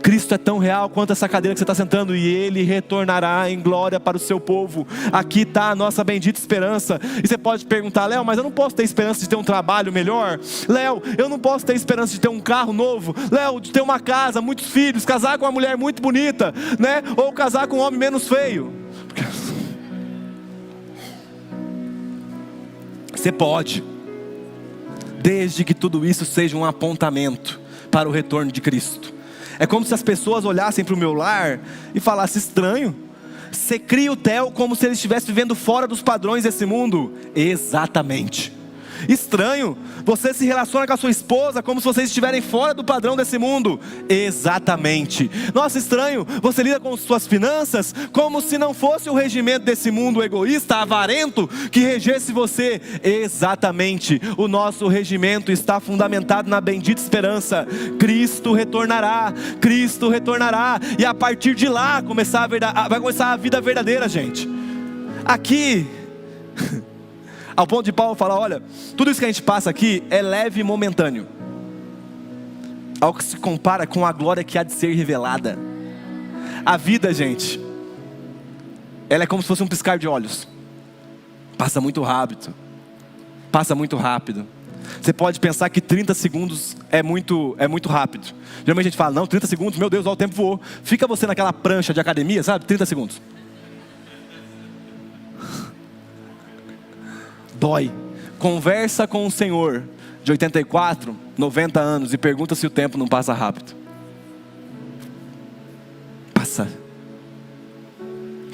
Speaker 1: Cristo é tão real quanto essa cadeira que você está sentando, e Ele retornará em glória para o seu povo. Aqui está a nossa bendita esperança. E você pode perguntar: Léo, mas eu não posso ter esperança de ter um trabalho melhor? Léo, eu não posso ter esperança de ter um carro novo? Léo, de ter uma casa, muitos filhos, casar com uma mulher muito bonita, né? Ou casar com um homem menos feio? Você pode, desde que tudo isso seja um apontamento para o retorno de Cristo. É como se as pessoas olhassem para o meu lar e falassem: estranho, você cria o Theo como se ele estivesse vivendo fora dos padrões desse mundo. Exatamente. Estranho, Você se relaciona com a sua esposa como se vocês estiverem fora do padrão desse mundo. Exatamente. Nossa, estranho, você lida com suas finanças como se não fosse o regimento desse mundo egoísta, avarento, que regesse você. Exatamente. O nosso regimento está fundamentado na bendita esperança. Cristo retornará. Cristo retornará. E a partir de lá vai começar a vida verdadeira, gente. Aqui, ao ponto de Paulo falar, olha, tudo isso que a gente passa aqui é leve e momentâneo, ao que se compara com a glória que há de ser revelada. A vida, gente, ela é como se fosse um piscar de olhos. Passa muito rápido. Passa muito rápido. Você pode pensar que 30 segundos é muito rápido. Geralmente a gente fala, não, 30 segundos, meu Deus, ó, o tempo voou. Fica você naquela prancha de academia, sabe? 30 segundos. Dói. Conversa com o Senhor de 84, 90 anos e pergunta se o tempo não passa rápido.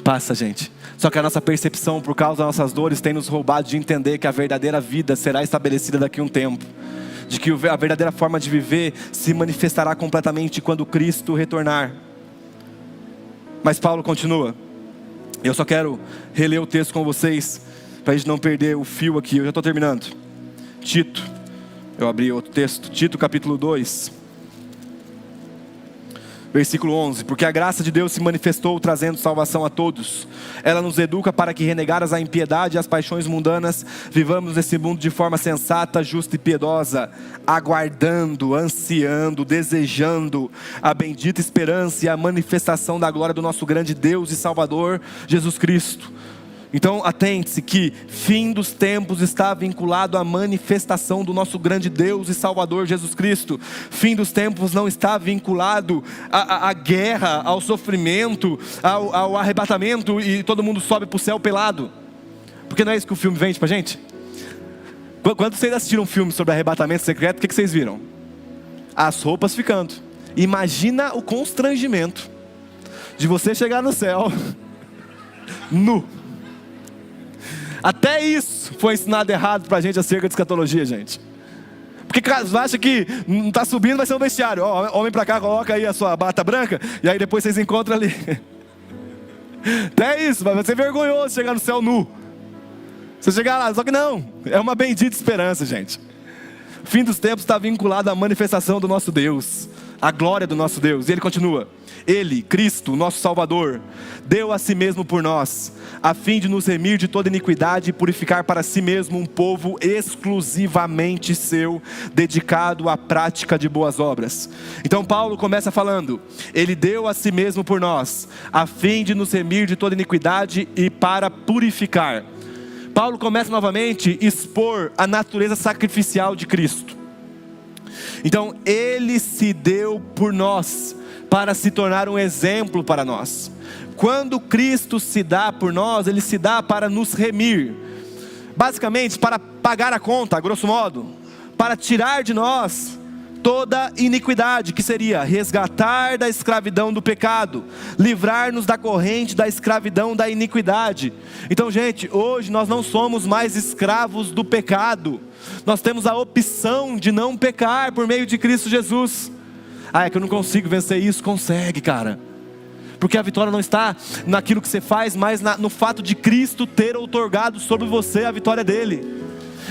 Speaker 1: Passa, gente. Só que a nossa percepção, por causa das nossas dores, tem nos roubado de entender que a verdadeira vida será estabelecida daqui a um tempo. De que a verdadeira forma de viver se manifestará completamente quando Cristo retornar. Mas Paulo continua. Eu só quero reler o texto com vocês, para a gente não perder o fio aqui. Eu já estou terminando. Tito, eu abri outro texto, Tito capítulo 2, versículo 11. Porque a graça de Deus se manifestou trazendo salvação a todos. Ela nos educa para que, renegadas a impiedade e as paixões mundanas, vivamos nesse mundo de forma sensata, justa e piedosa, aguardando, ansiando, desejando a bendita esperança e a manifestação da glória do nosso grande Deus e Salvador, Jesus Cristo. Então atente-se que fim dos tempos está vinculado à manifestação do nosso grande Deus e Salvador Jesus Cristo. Fim dos tempos não está vinculado à guerra, ao sofrimento, ao arrebatamento e todo mundo sobe para o céu pelado. Porque não é isso que o filme vende para a gente? Quando vocês assistiram um filme sobre arrebatamento secreto, o que vocês viram? As roupas ficando. Imagina o constrangimento de você chegar no céu nu. Até isso foi ensinado errado pra gente acerca de escatologia, gente. Porque caso acha que não está subindo, vai ser um vestiário. Ó, homem pra cá, coloca aí a sua bata branca, e aí depois vocês encontram ali. Até isso, vai ser vergonhoso chegar no céu nu. Você chegar lá, só que não, é uma bendita esperança, gente. O fim dos tempos está vinculado à manifestação do nosso Deus, a glória do nosso Deus. E ele continua. Ele, Cristo, nosso Salvador, deu a si mesmo por nós, a fim de nos remir de toda iniquidade e purificar para si mesmo um povo exclusivamente seu, dedicado à prática de boas obras. Então Paulo começa falando, ele deu a si mesmo por nós, a fim de nos remir de toda iniquidade e para purificar. Paulo começa novamente a expor a natureza sacrificial de Cristo. Então ele se deu por nós, para se tornar um exemplo para nós. Quando Cristo se dá por nós, ele se dá para nos remir, basicamente para pagar a conta, a grosso modo, para tirar de nós toda iniquidade, que seria resgatar da escravidão do pecado, livrar-nos da corrente da escravidão da iniquidade. Então, gente, hoje nós não somos mais escravos do pecado, nós temos a opção de não pecar por meio de Cristo Jesus. Ah, é que eu não consigo vencer isso. Consegue, cara. Porque a vitória não está naquilo que você faz, mas no fato de Cristo ter outorgado sobre você a vitória dele.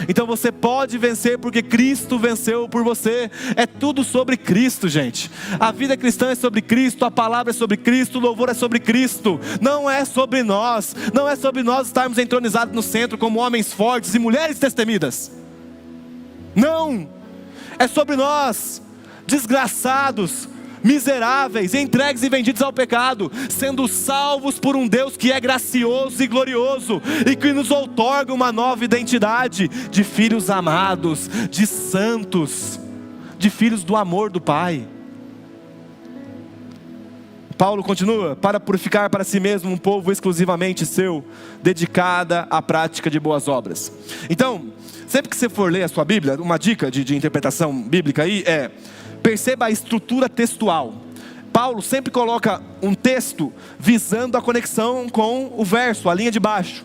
Speaker 1: Então você pode vencer porque Cristo venceu por você. É tudo sobre Cristo, gente. A vida cristã é sobre Cristo, a palavra é sobre Cristo, o louvor é sobre Cristo. Não é sobre nós. Não é sobre nós estarmos entronizados no centro como homens fortes e mulheres destemidas. Não. É sobre nós, desgraçados, miseráveis, entregues e vendidos ao pecado, sendo salvos por um Deus que é gracioso e glorioso, e que nos outorga uma nova identidade, de filhos amados, de santos, de filhos do amor do Pai. Paulo continua, para purificar para si mesmo um povo exclusivamente seu, dedicada à prática de boas obras. Então, sempre que você for ler a sua Bíblia, uma dica de interpretação bíblica aí é: perceba a estrutura textual. Paulo sempre coloca um texto visando a conexão com o verso, a linha de baixo.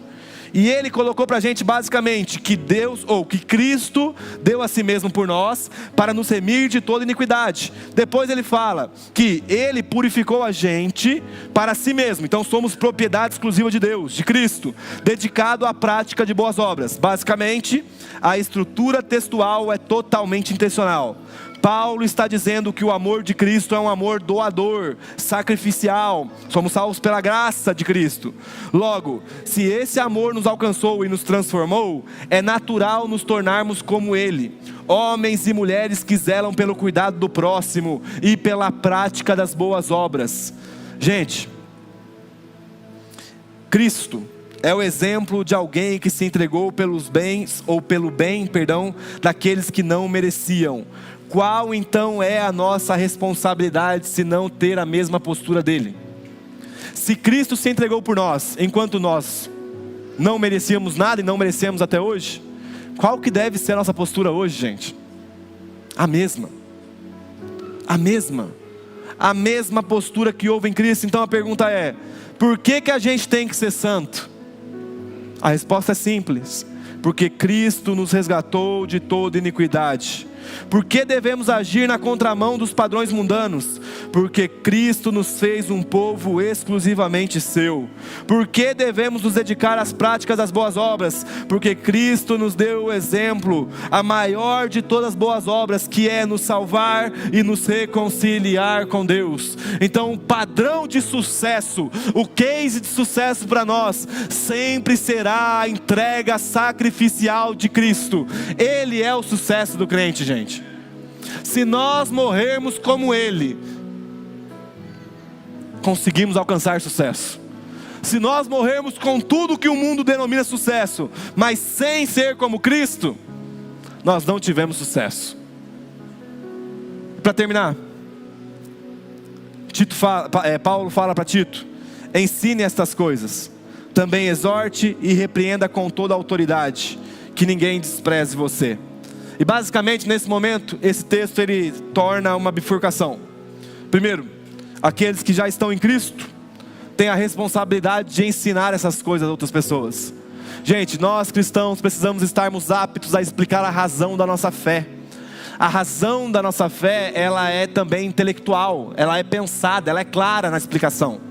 Speaker 1: E ele colocou para a gente basicamente que que Cristo deu a si mesmo por nós, para nos remir de toda iniquidade. Depois ele fala que ele purificou a gente para si mesmo. Então somos propriedade exclusiva de Deus, de Cristo, dedicado à prática de boas obras. Basicamente, a estrutura textual é totalmente intencional. Paulo está dizendo que o amor de Cristo é um amor doador, sacrificial. Somos salvos pela graça de Cristo. Logo, se esse amor nos alcançou e nos transformou, é natural nos tornarmos como Ele, homens e mulheres que zelam pelo cuidado do próximo e pela prática das boas obras. Gente, Cristo é o exemplo de alguém que se entregou pelos bens, ou pelo bem, daqueles que não mereciam. Qual então é a nossa responsabilidade se não ter a mesma postura dele? Se Cristo se entregou por nós, enquanto nós não merecíamos nada e não merecemos até hoje, qual que deve ser a nossa postura hoje, gente? A mesma postura que houve em Cristo. Então a pergunta é: por que a gente tem que ser santo? A resposta é simples: porque Cristo nos resgatou de toda iniquidade. Por que devemos agir na contramão dos padrões mundanos? Porque Cristo nos fez um povo exclusivamente seu. Por que devemos nos dedicar às práticas das boas obras? Porque Cristo nos deu o exemplo, a maior de todas as boas obras, que é nos salvar e nos reconciliar com Deus. Então o padrão de sucesso, o case de sucesso para nós, sempre será a entrega sacrificial de Cristo. Ele é o sucesso do crente, gente. Se nós morrermos como Ele, conseguimos alcançar sucesso. Se nós morrermos com tudo que o mundo denomina sucesso, mas sem ser como Cristo, nós não tivemos sucesso. Para terminar, Paulo fala para Tito: ensine estas coisas, também exorte e repreenda com toda a autoridade, que ninguém despreze você. E basicamente nesse momento, esse texto ele torna uma bifurcação. Primeiro, aqueles que já estão em Cristo têm a responsabilidade de ensinar essas coisas a outras pessoas. Gente, nós cristãos precisamos estarmos aptos a explicar a razão da nossa fé. A razão da nossa fé, ela é também intelectual, ela é pensada, ela é clara na explicação.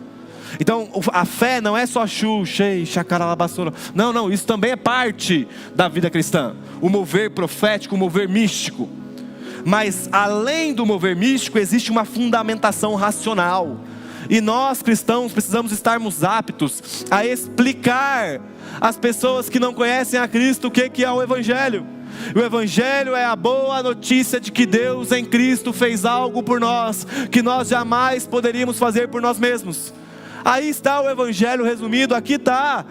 Speaker 1: Então a fé não é só chacaralabassora. Não, isso também é parte da vida cristã. O mover profético, o mover místico. Mas além do mover místico, existe uma fundamentação racional. E nós cristãos precisamos estarmos aptos a explicar às pessoas que não conhecem a Cristo o que é o Evangelho. O Evangelho é a boa notícia de que Deus em Cristo fez algo por nós que nós jamais poderíamos fazer por nós mesmos. Aí está o Evangelho resumido, aqui está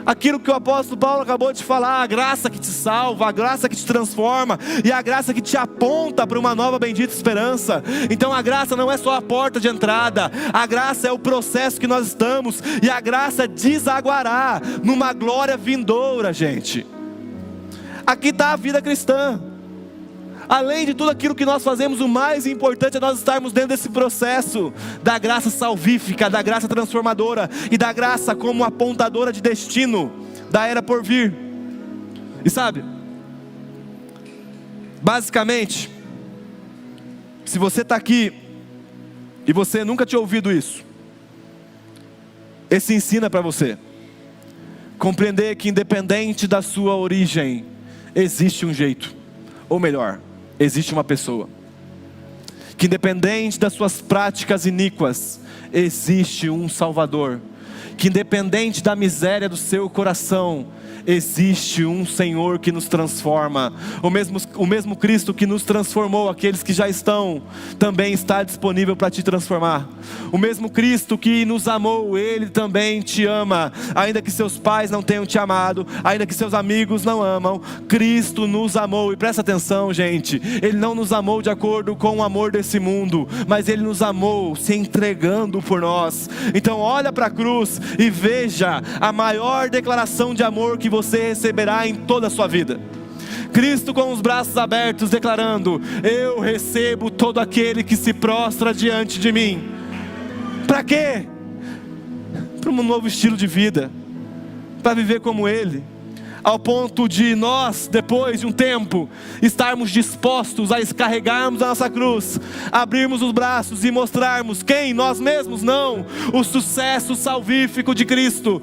Speaker 1: aquilo que o apóstolo Paulo acabou de falar: a graça que te salva, a graça que te transforma e a graça que te aponta para uma nova bendita esperança. Então a graça não é só a porta de entrada, a graça é o processo que nós estamos, e a graça desaguará numa glória vindoura, gente. Aqui está a vida cristã. Além de tudo aquilo que nós fazemos, o mais importante é nós estarmos dentro desse processo da graça salvífica, da graça transformadora e da graça como apontadora de destino da era por vir. E sabe, basicamente, se você está aqui e você nunca tinha ouvido isso, esse ensina para você compreender que independente da sua origem, existe um jeito, ou melhor, existe uma pessoa, que independente das suas práticas iníquas, existe um Salvador, que independente da miséria do seu coração, existe um Senhor que nos transforma. O mesmo Cristo que nos transformou, aqueles que já estão, também está disponível para te transformar. O mesmo Cristo que nos amou, Ele também te ama. Ainda que seus pais não tenham te amado, ainda que seus amigos não amam, Cristo nos amou. E presta atenção, gente, Ele não nos amou de acordo com o amor desse mundo, mas Ele nos amou se entregando por nós. Então olha para a cruz e veja a maior declaração de amor que você receberá em toda a sua vida. Cristo com os braços abertos declarando: eu recebo todo aquele que se prostra diante de mim. Para quê? Para um novo estilo de vida, para viver como Ele, ao ponto de nós, depois de um tempo, estarmos dispostos a descarregarmos a nossa cruz, abrirmos os braços e mostrarmos quem? Nós mesmos não, o sucesso salvífico de Cristo.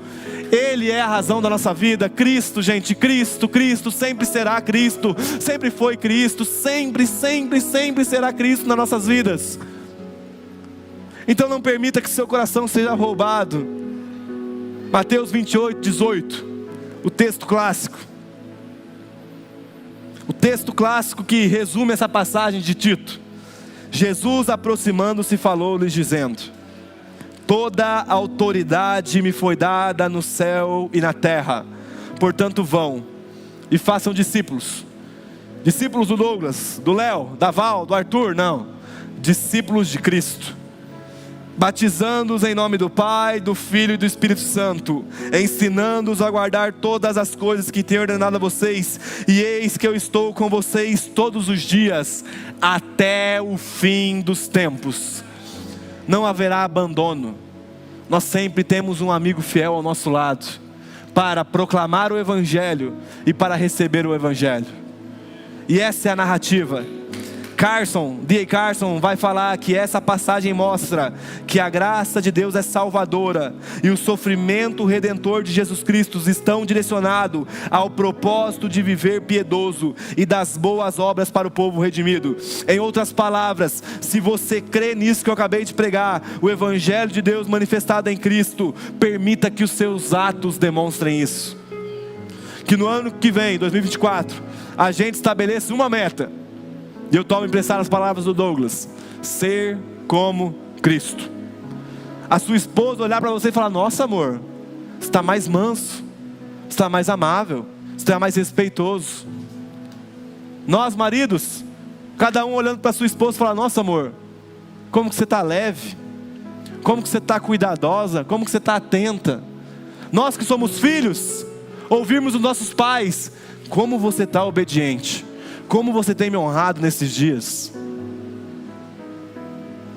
Speaker 1: Ele é a razão da nossa vida. Cristo, gente, Cristo sempre será Cristo, sempre foi Cristo, sempre será Cristo nas nossas vidas. Então não permita que seu coração seja roubado. Mateus 28, 18, o texto clássico. O texto clássico que resume essa passagem de Tito. Jesus, aproximando-se, falou-lhes dizendo: toda a autoridade me foi dada no céu e na terra. Portanto vão e façam discípulos. Discípulos do Douglas, do Léo, da Val, do Arthur, não. Discípulos de Cristo. Batizando-os em nome do Pai, do Filho e do Espírito Santo, ensinando-os a guardar todas as coisas que tenho ordenado a vocês, e eis que eu estou com vocês todos os dias, até o fim dos tempos. Não haverá abandono. Nós sempre temos um amigo fiel ao nosso lado, para proclamar o Evangelho e para receber o Evangelho. E essa é a narrativa. D.A. Carson vai falar que essa passagem mostra que a graça de Deus é salvadora e o sofrimento redentor de Jesus Cristo estão direcionados ao propósito de viver piedoso e das boas obras para o povo redimido. Em outras palavras, se você crê nisso que eu acabei de pregar, o Evangelho de Deus manifestado em Cristo, permita que os seus atos demonstrem isso. Que no ano que vem, 2024, a gente estabeleça uma meta. E eu tomo emprestar as palavras do Douglas: ser como Cristo. A sua esposa olhar para você e falar: nossa, amor, você está mais manso, você está mais amável, você está mais respeitoso. Nós, maridos, cada um olhando para sua esposa e falar: nossa, amor, como que você está leve, como que você está cuidadosa, como que você está atenta. Nós que somos filhos, ouvirmos os nossos pais: como você está obediente, como você tem me honrado nesses dias.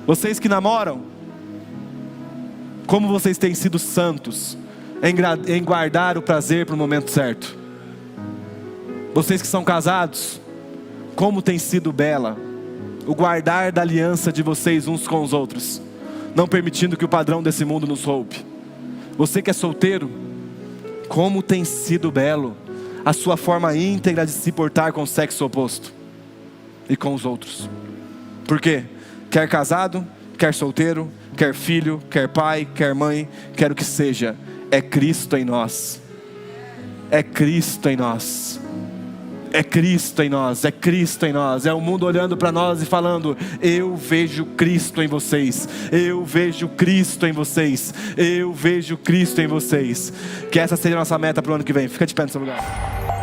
Speaker 1: Vocês que namoram, como vocês têm sido santos em guardar o prazer para o momento certo. Vocês que são casados, como tem sido bela o guardar da aliança de vocês uns com os outros, não permitindo que o padrão desse mundo nos roube. Você que é solteiro, como tem sido belo a sua forma íntegra de se portar com o sexo oposto e com os outros. Por quê? Quer casado, quer solteiro, quer filho, quer pai, quer mãe, quer o que seja, é Cristo em nós. É Cristo em nós. É Cristo em nós, é Cristo em nós. É o mundo olhando para nós e falando: eu vejo Cristo em vocês, eu vejo Cristo em vocês, eu vejo Cristo em vocês. Que essa seja a nossa meta para o ano que vem. Fica de pé no seu lugar.